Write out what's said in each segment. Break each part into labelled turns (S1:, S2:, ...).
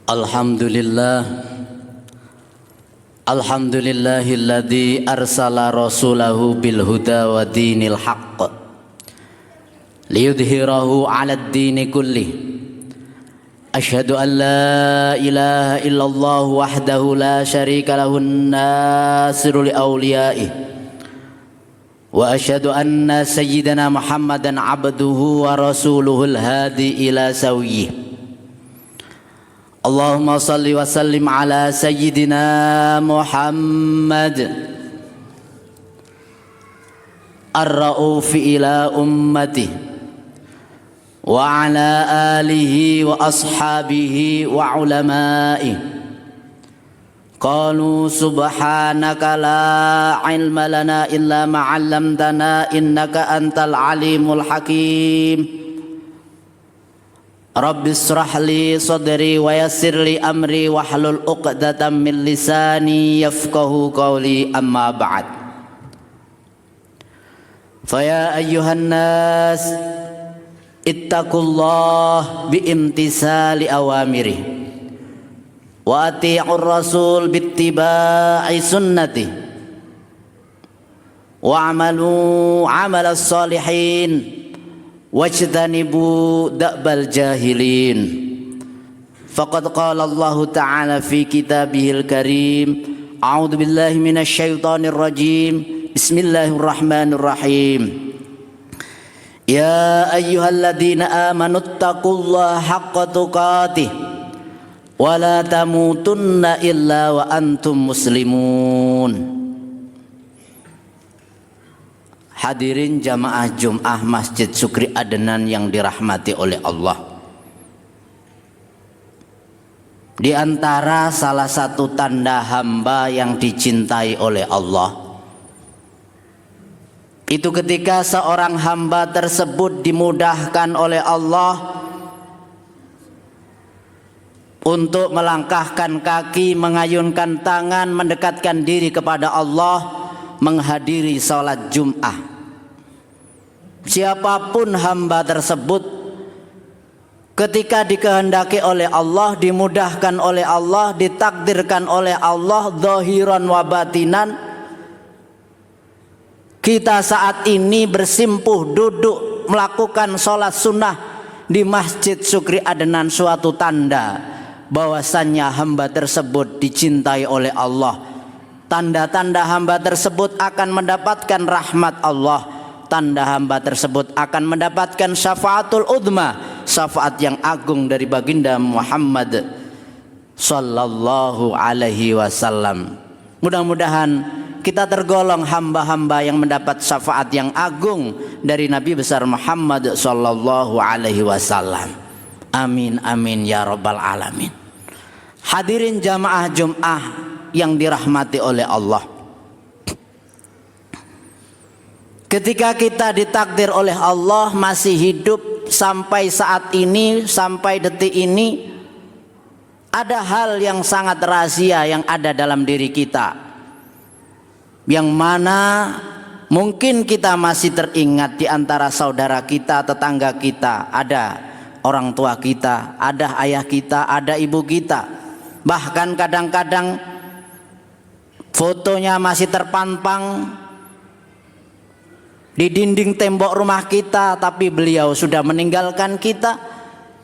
S1: Alhamdulillah, alhamdulillahilladzi arsala rasulahu bil huda wa dinil haqq liyudhhirahu 'alad dini kullih. Asyhadu an la ilaha illallah wahdahu la syarika lahun nasiru li awliyaihi wa asyhadu anna sayyidana Muhammadan 'abduhu wa rasuluhul hadi ila sawiyih. Allahumma salli wa sallim ala sayyidina Muhammad ar-ra'ufi ila ummati wa ala alihi wa ashabihi wa ulama'i. Qalu subhanaka la ilma lana illa ma 'allamtana innaka antal alimul hakim. Rabbi israh li sadri wa yassir li amri wahlul 'uqdatam min lisani yafqahu qawli, amma ba'd. Fa ya ayyuhan nas ittaqullah bi imtisali awamiri wa ati'ur rasul bittiba'i sunnati wa amalu 'amalas salihin wajtanibu da'bal jahilin. Faqad qala Allah ta'ala fi kitabihil karim, a'udzu billahi minasy syaithanir rajim, bismillahirrahmanirrahim. Ya ayyuhalladzina amanu taqullaha haqqa tuqatih wa la tamutunna illa wa antum muslimun. Hadirin jamaah Jum'ah Masjid Syukri Adenan yang dirahmati oleh Allah. Di antara salah satu tanda hamba yang dicintai oleh Allah, itu ketika seorang hamba tersebut dimudahkan oleh Allah untuk melangkahkan kaki, mengayunkan tangan, mendekatkan diri kepada Allah, menghadiri salat Jum'ah. Siapapun hamba tersebut, ketika dikehendaki oleh Allah, dimudahkan oleh Allah, ditakdirkan oleh Allah zahiran wa batinan, kita saat ini bersimpuh duduk melakukan salat sunnah di Masjid Syukri Adenan, suatu tanda bahwasannya hamba tersebut dicintai oleh Allah. Tanda-tanda hamba tersebut akan mendapatkan rahmat Allah. Tanda hamba tersebut akan mendapatkan syafaatul udma, syafaat yang agung dari baginda Muhammad sallallahu alaihi wasallam. Mudah-mudahan kita tergolong hamba-hamba yang mendapat syafaat yang agung dari Nabi besar Muhammad sallallahu alaihi wasallam. Amin amin ya rabbal alamin. Hadirin jamaah Jum'ah yang dirahmati oleh Allah, ketika kita ditakdir oleh Allah masih hidup sampai saat ini, sampai detik ini, ada hal yang sangat rahasia yang ada dalam diri kita, yang mana mungkin kita masih teringat di antara saudara kita, tetangga kita, ada orang tua kita, ada ayah kita, ada ibu kita, bahkan kadang-kadang fotonya masih terpampang di dinding tembok rumah kita, tapi beliau sudah meninggalkan kita.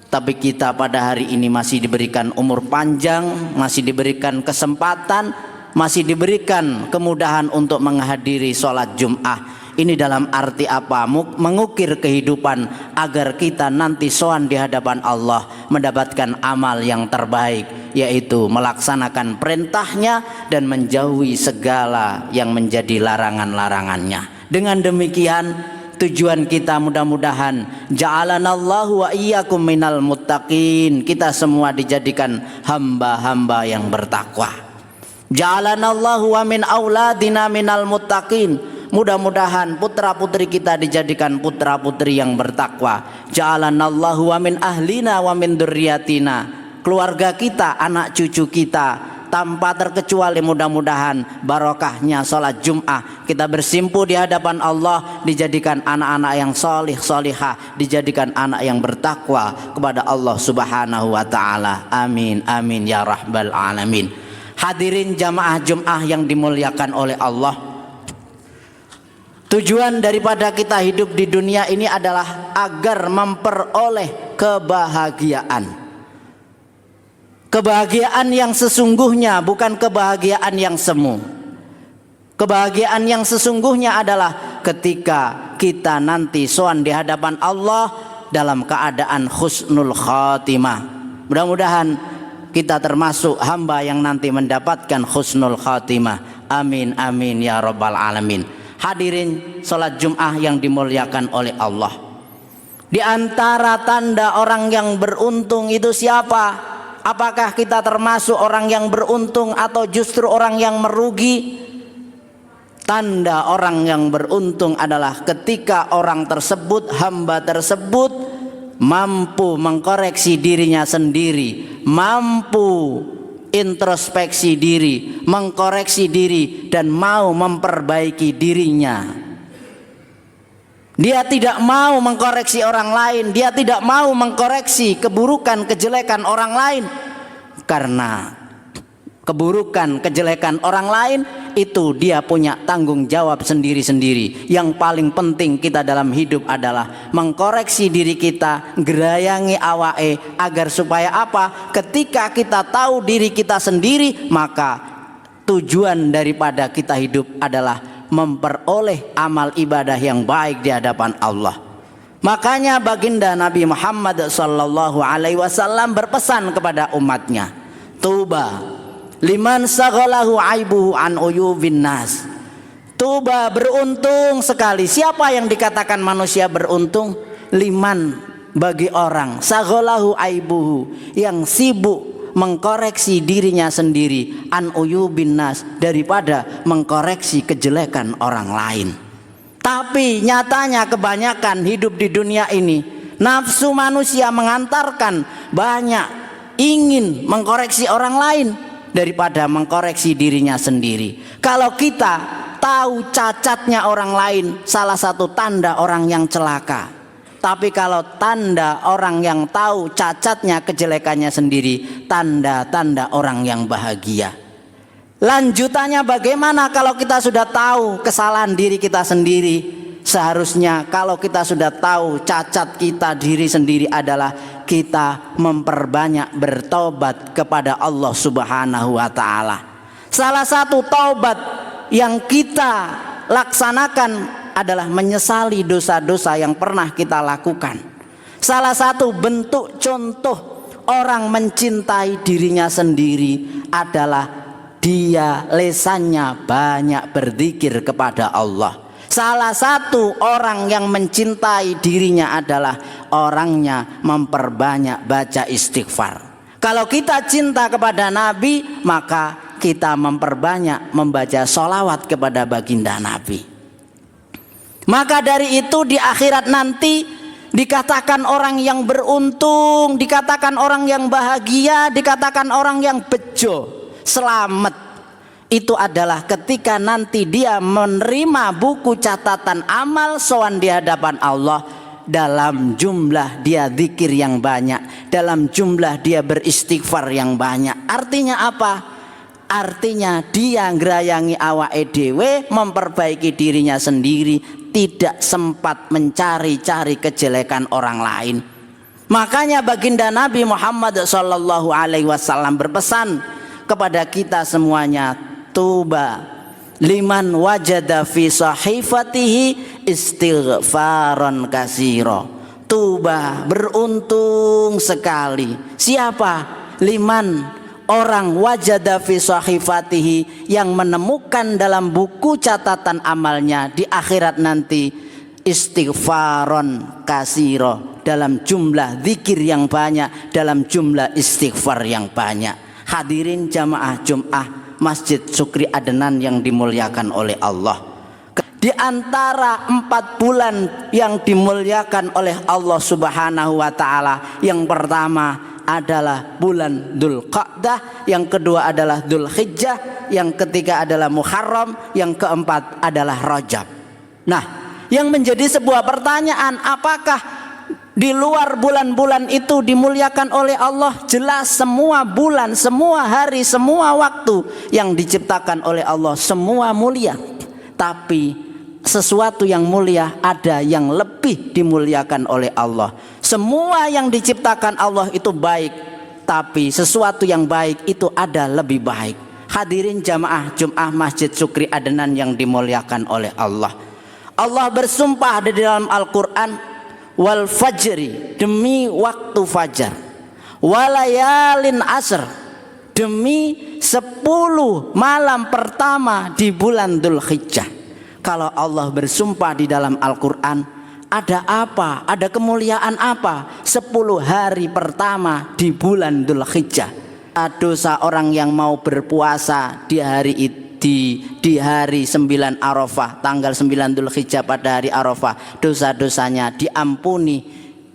S1: Tapi kita pada hari ini masih diberikan umur panjang, masih diberikan kesempatan, masih diberikan kemudahan untuk menghadiri sholat Jum'ah. Ini dalam arti apa? Mengukir kehidupan agar kita nanti sowan di hadapan Allah mendapatkan amal yang terbaik, yaitu melaksanakan perintahnya dan menjauhi segala yang menjadi larangan-larangannya. Dengan demikian tujuan kita mudah-mudahan ja'alanallahu wa iyyakum minal muttaqin, kita semua dijadikan hamba-hamba yang bertakwa. Ja'alanallahu wa min auladina minal muttaqin, mudah-mudahan putra-putri kita dijadikan putra-putri yang bertakwa. Ja'alanallahu wa min ahlina wa min dzurriyyatina, keluarga kita, anak cucu kita, tanpa terkecuali mudah-mudahan barokahnya sholat Jum'ah kita bersimpu di hadapan Allah, dijadikan anak-anak yang solih solihah, dijadikan anak yang bertakwa kepada Allah Subhanahu wa ta'ala. Amin amin ya rabbal alamin. Hadirin jamaah Jum'ah yang dimuliakan oleh Allah, tujuan daripada kita hidup di dunia ini adalah agar memperoleh kebahagiaan. Kebahagiaan yang sesungguhnya, bukan kebahagiaan yang semu. Kebahagiaan yang sesungguhnya adalah ketika kita nanti sowan di hadapan Allah dalam keadaan husnul khatimah. Mudah-mudahan kita termasuk hamba yang nanti mendapatkan husnul khatimah. Amin amin ya rabbal alamin. Hadirin salat Jum'ah yang dimuliakan oleh Allah, di antara tanda orang yang beruntung itu siapa? Apakah kita termasuk orang yang beruntung atau justru orang yang merugi? Tanda orang yang beruntung adalah ketika orang tersebut, hamba tersebut mampu mengkoreksi dirinya sendiri, mampu introspeksi diri, mengkoreksi diri, dan mau memperbaiki dirinya. Dia tidak mau mengkoreksi orang lain, dia tidak mau mengkoreksi keburukan kejelekan orang lain, karena keburukan kejelekan orang lain itu dia punya tanggung jawab sendiri-sendiri. Yang paling penting kita dalam hidup adalah mengkoreksi diri kita, gerayangi awae, agar supaya apa? Ketika kita tahu diri kita sendiri, maka tujuan daripada kita hidup adalah memperoleh amal ibadah yang baik di hadapan Allah. Makanya baginda Nabi Muhammad sallallahu alaihi wasallam berpesan kepada umatnya, tuba liman saghalahu aibuhu an uyubin nas. Tuba, beruntung sekali. Siapa yang dikatakan manusia beruntung? Liman, bagi orang saghalahu aibuhu, yang sibuk mengkoreksi dirinya sendiri, an uyubin nas, daripada mengkoreksi kejelekan orang lain. Tapi nyatanya kebanyakan hidup di dunia ini, nafsu manusia mengantarkan banyak ingin mengkoreksi orang lain daripada mengkoreksi dirinya sendiri. Kalau kita tahu cacatnya orang lain, salah satu tanda orang yang celaka. Tapi kalau tanda orang yang tahu cacatnya, kejelekannya sendiri, tanda-tanda orang yang bahagia. Lanjutannya bagaimana kalau kita sudah tahu kesalahan diri kita sendiri? Seharusnya kalau kita sudah tahu cacat kita diri sendiri adalah kita memperbanyak bertobat kepada Allah Subhanahu wa ta'ala. Salah satu taubat yang kita laksanakan adalah menyesali dosa-dosa yang pernah kita lakukan. Salah satu bentuk contoh orang mencintai dirinya sendiri adalah dia lesannya banyak berzikir kepada Allah. Salah satu orang yang mencintai dirinya adalah orangnya memperbanyak baca istighfar. Kalau kita cinta kepada Nabi, maka kita memperbanyak membaca sholawat kepada baginda Nabi. Maka dari itu di akhirat nanti dikatakan orang yang beruntung, dikatakan orang yang bahagia, dikatakan orang yang bejo, selamat. Itu adalah ketika nanti dia menerima buku catatan amal sowan di hadapan Allah, dalam jumlah dia zikir yang banyak, dalam jumlah dia beristighfar yang banyak. Artinya apa? Artinya dia ngerayangi awake dhewe, memperbaiki dirinya sendiri, tidak sempat mencari-cari kejelekan orang lain. Makanya baginda Nabi Muhammad sallallahu alaihi wasallam berpesan kepada kita semuanya, tuba liman wajada fi sahifatihi istighfaran katsira. Tuba, beruntung sekali. Siapa? Liman, orang wajada fi sahifatihi, yang menemukan dalam buku catatan amalnya di akhirat nanti istighfaron kasiro, dalam jumlah zikir yang banyak, dalam jumlah istighfar yang banyak. Hadirin jamaah Jum'ah Masjid Syukri Adenan yang dimuliakan oleh Allah, di antara 4 bulan yang dimuliakan oleh Allah Subhanahu wa ta'ala, yang pertama adalah bulan Dzulqa'dah, yang kedua adalah Dzulhijjah, yang ketiga adalah Muharram, yang keempat adalah Rajab. Nah, yang menjadi sebuah pertanyaan, apakah di luar bulan-bulan itu dimuliakan oleh Allah? Jelas semua bulan, semua hari, semua waktu yang diciptakan oleh Allah semua mulia. Tapi sesuatu yang mulia ada yang lebih dimuliakan oleh Allah. Semua yang diciptakan Allah itu baik, tapi sesuatu yang baik itu ada lebih baik. Hadirin jamaah Jum'ah Masjid Syukri Adenan yang dimuliakan oleh Allah. Allah bersumpah di dalam Al-Quran, wal fajri, demi waktu fajar, walayalin asr, demi 10 malam pertama di bulan Dzulhijjah. Kalau Allah bersumpah di dalam Al-Quran, ada apa? Ada kemuliaan apa? 10 hari pertama di bulan Dzulhijjah. Dosa orang yang mau berpuasa di hari di hari 9 Arafah, tanggal 9 Dzulhijjah pada hari Arafah, dosa-dosanya diampuni.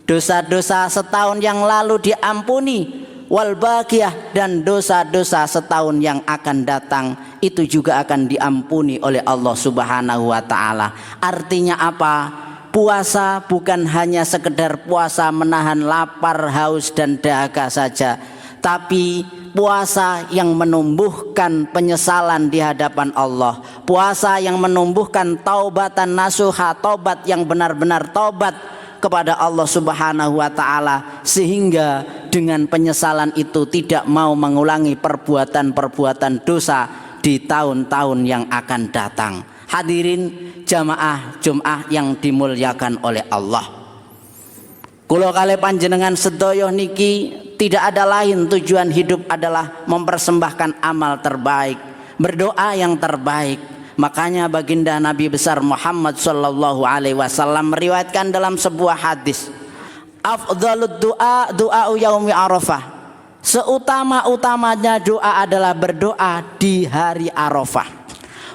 S1: Dosa-dosa setahun yang lalu diampuni. Wal baqiyah, dan dosa-dosa setahun yang akan datang itu juga akan diampuni oleh Allah Subhanahu wa taala. Artinya apa? Puasa bukan hanya sekedar puasa menahan lapar, haus dan dahaga saja, tapi puasa yang menumbuhkan penyesalan di hadapan Allah, puasa yang menumbuhkan taubatan nasuha, taubat yang benar-benar taubat kepada Allah Subhanahu wa taala, sehingga dengan penyesalan itu tidak mau mengulangi perbuatan-perbuatan dosa di tahun-tahun yang akan datang. Hadirin jamaah Jum'ah yang dimuliakan oleh Allah, kula kalih panjenengan sedaya niki tidak ada lain tujuan hidup adalah mempersembahkan amal terbaik, berdoa yang terbaik. Makanya baginda Nabi besar Muhammad sallallahu alaihi wasallam meriwayatkan dalam sebuah hadis, afdhalud du'a du'a'u yaumi Arafah. Seutama-utamanya doa adalah berdoa di hari Arafah.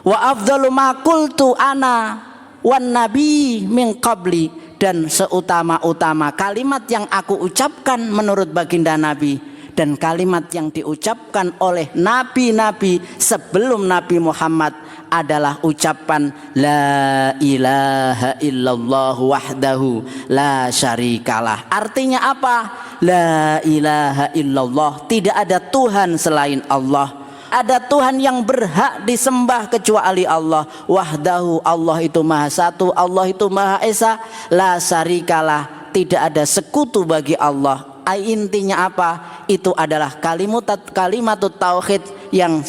S1: Wa afdhalu ma qultu ana wan nabi min qabli, dan seutama-utama kalimat yang aku ucapkan menurut baginda Nabi dan kalimat yang diucapkan oleh nabi-nabi sebelum Nabi Muhammad adalah ucapan la ilaha illallah wahdahu la syarikalah. Artinya apa? La ilaha illallah, tidak ada Tuhan selain Allah. Ada Tuhan yang berhak disembah kecuali Allah. Wahdahu, Allah itu maha satu, Allah itu maha esa. La syarikalah, tidak ada sekutu bagi Allah. Intinya apa? Itu adalah kalimatut tauhid yang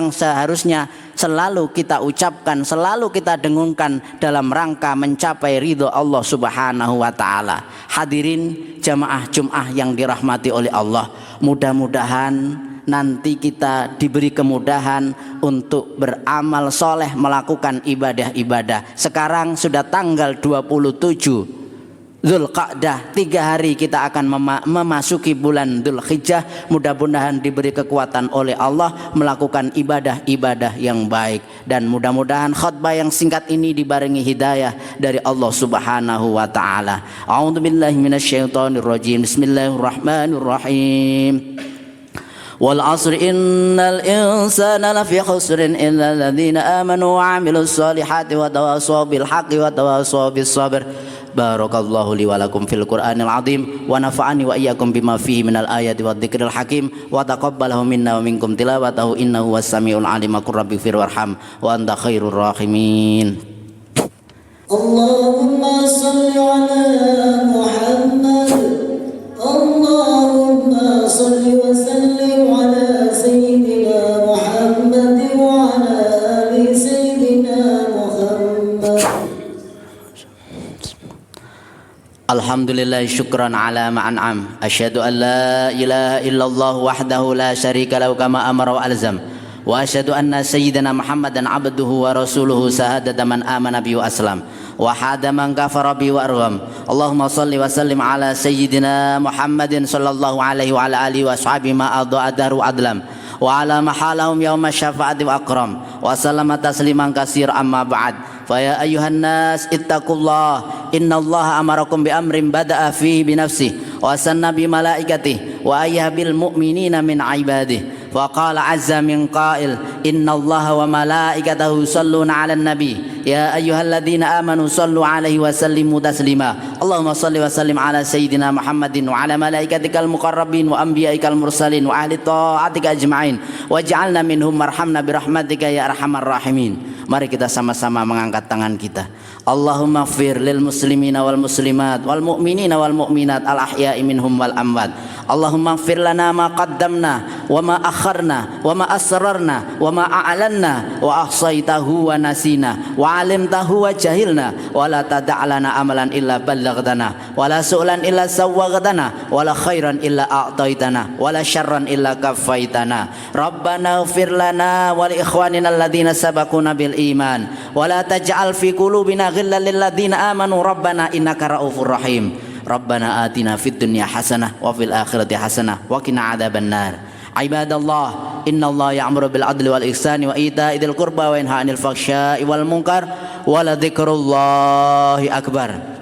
S1: seharusnya selalu kita ucapkan, selalu kita dengungkan dalam rangka mencapai ridho Allah Subhanahu wa taala. Hadirin jamaah Jum'ah yang dirahmati oleh Allah, mudah-mudahan nanti kita diberi kemudahan untuk beramal soleh, melakukan ibadah-ibadah. Sekarang sudah tanggal 27 Dzulqa'dah, 3 hari kita akan memasuki bulan Dzulhijjah. Mudah-mudahan diberi kekuatan oleh Allah melakukan ibadah-ibadah yang baik, dan mudah-mudahan khutbah yang singkat ini dibarengi hidayah dari Allah Subhanahu wa taala. A'udzubillahi minasyaitonirrajim. Bismillahirrahmanirrahim. Wal 'asri innal insana lafi khusrin illal ladzina amanu wa 'amilus solihati wa tawassaw bil haqqi wa tawassaw bis sabr. Barakallahu li wa lakum fil Qur'anil azim wa nafa'ani wa iyyakum bima fihi minal ayati wa dzikril hakim wa taqabbalahu minna wa minkum tilawatahu innahu was-sami'ul 'alim. Qur rabbighfir warham wa anta khairur rahimin.
S2: Allahumma shalli ala Muhammad. Allahumma shalli wa sallim ala sayyidina Muhammad wa ala ali sayyidina Muhammad.
S1: Alhamdulillah syukran ala ma'an'am. Asyhadu an la ilaha illallah wahdahu la syarika lahu kama amara wa alzam. Wa asyhadu anna sayyidina Muhammadan abduhu wa rasuluhu sahadata man amana bi wa aslam. Wa hada man kafara bi wa arham. Allahumma salli wa sallim ala sayyidina Muhammadin sallallahu alaihi wa ala alihi wa ashabihi ma adha adaru adlam. Wa ala mahalahum yawma syafa'ati wa akram. Wa sallama tasliman katsir amma ba'd. Fa ya ayyuhan nas ittaqullah innallaha amarakum bi amrin bada'a fihi bi nafsihi wa sanna bi malaikatihi وأيه بالمؤمنين من عباده وقال عز من قائل إن الله وملائكته يصلون على النبي يا أيها الذين آمنوا صلوا عليه وسلموا تسليما اللهم صل وسلم على سيدنا محمد وعلى ملائكتك المقربين وأنبيائك المرسلين وأهل طاعتك أجمعين واجعلنا منهم وارحمنا برحمتك يا أرحم الراحمين. Mari kita sama-sama mengangkat tangan kita. Allahumma ighfir lil muslimina wal muslimat wal mu'minina wal mu'minat al ahya'i minhum wal amwat. Allahumma ighfir lana ma qaddamna wa ma akharna wa ma asrarna wa ma a'lanna wa ahsaytahu wa nasina wa alimtahu wa jahilna wa la tada'lana amalan illa ballaghtana wa la su'lan illa sawwaghtana wa la khairan illa a'taitana wa la syarran illa kaffaitana. Rabbana ighfir lana wa li ikhwanina alladhina sabaquna bil iman wa la taj'al fi qulubina ghillan lil ladzina amanu rabbana innaka raufur rahim. Rabbana atina fid dunya hasanah wa fil akhirati hasanah wa qina adzabannar. Ibadallah, innallaha ya'muru bil adli wal ihsani wa ita'i dzil qurba wa yanha 'anil fahsya'i wal munkar wa la dzikrullahi akbar.